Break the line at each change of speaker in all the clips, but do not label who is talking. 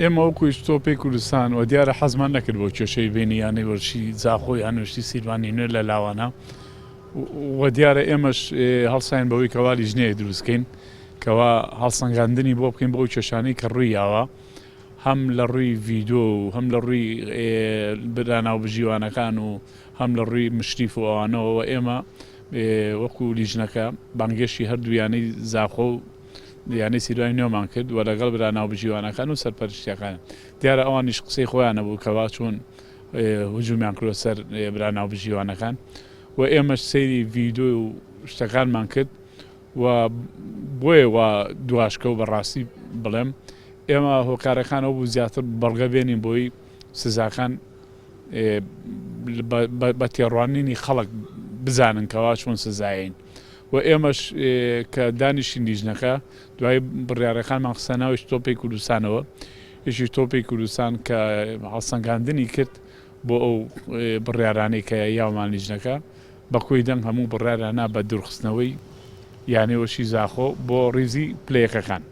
ئێمە وەکو تۆپی کوردستان و دیارە حەزمان نەکرد بۆ کێشەی بینی یانەی وەرشی زاخۆی هەنوشتی سیروانی نوێ لە لاوانە و دیارە ئێمەش هەڵساین بەوەی کەوا لیژنەیە دروستکەین کەوا هەڵسەنگاندنی بۆ بکەین بۆ کێشانەی کە ڕووی یاوە هەم لە ڕووی ڤیدۆ و هەم لە ڕووی براناو بژیوانەکان و هەم لە ڕووی مشریف و ئەوانەوە ئێمە وەکو لیژنەکە بانگێشی هەردوویانەی زاخۆ و یانەی سیروانی نوێمان کرد و لەگەڵ براناو بژیوانەکان و سەرپەرشتیەکان دیارە ئەوانیش قسەی خۆیانە بوو کەوا چۆن هجوومیان کردوە سەر براناو بژیوانەکان و ئێمەش سەیری ڤیدۆ و شتەکانمان کرد و بۆیە وا دواشکە و بەڕاستی بڵێم ئێمە هۆکارەکانەوە بوو زیاتر بەڵگە بێنین بۆی سزاکان بە تێڕوانینی خەڵک بزانن کەوا چۆن سزایین و ئێمەش کە دانیشتین لیژنەکە دوای بڕیارەکانمان خستە ناوی تۆپی کوردستانەوە هیچی تۆپی کوردستان کە هەڵسەنگاندنی کرد بۆ ئەو بڕیارانەی کە یاومان لیژنەکە بە کۆی دەنگ هەموو بڕیارانە بە دوورخستنەوەی یانەوەشی زاخۆ بۆ ڕیزی پلەیەکەکان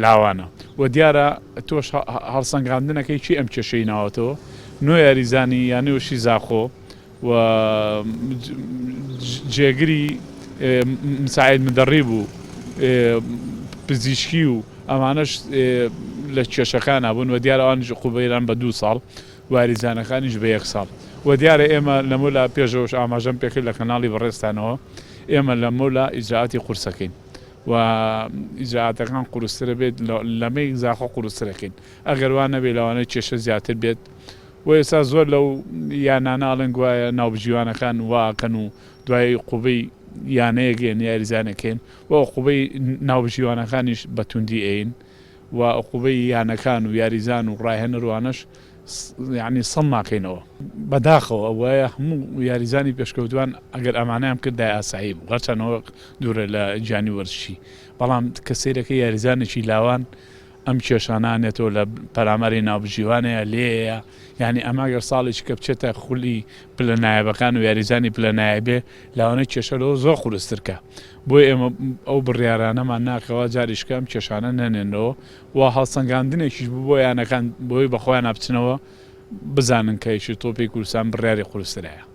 لاوانە و دیارە تۆش هەڵسەنگاندنەکەی چی ئەم کێشەی ناوەتەوە نوێ یاریزانی یانەوەشی زاخۆ و جێگری مساعد مدەڕی بوو پزیشکی و ئەمانەش لە کێشەکان بوون و دیارە ئەوانیش قوبەیران بە 2 ساڵ واریزانەکانیش بە 1 ساڵ و دیارە ئێمە لە مۆلا پێشەوەش ئاماژەم پێکرد لە کەناڵی بەڕێستانەوە ئێمە لە مۆلا ئیجراعاتی قورسەکەین و ئیجراعاتەکان قورسترە بێت لەمەی زاخۆ قورسترەکەین ئەگەر وان نەبێت لەوانەیە کێشە زیاتر بێت و ئێستا زۆر لەو یانانە ئەڵێن گوایە ناوبژیوانەکان واکەن و دوای قوبەی یانەیەکێن یاریزانەکەین و قوبەی ناوبژیوانەکانیش بەتوندی ئەین و قوبەی یانەکان و یاریزان و ڕاهێنەروانش یعنی سەڵ ناکەینەوە بەداخەوە ئەوەیە هەموو یاریزانی پێشکەوتوان ئەگەر ئەمانەیان کرد دای ئاسایی بوو هەرچەنەوە دوورە لە گیانی وەرزشی بەڵام کە سەیرەکە یاریزانێکی لاوان ئەم کێشانانێتەوە لە پەرامەری ناوبژیوانەیە لێیە یعنی ئەماگەر ساڵێکی کە بچێتە خولی پلە نایەبەکان و یاریزانی پلە نایەبێ لاوانەی کێشەلەوە زۆر قورسترکە بۆی ئێمە ئەو بڕیارانەمان ناکەوە جاریشکەم کێشانە نەنێنەوە و هەڵسەنگاندنێکیش بوو بۆ یانەکان بۆی بەخۆیان نابچنەوە بزانن کە ئیشی تۆپی کوردستان بڕیاری قورسترایە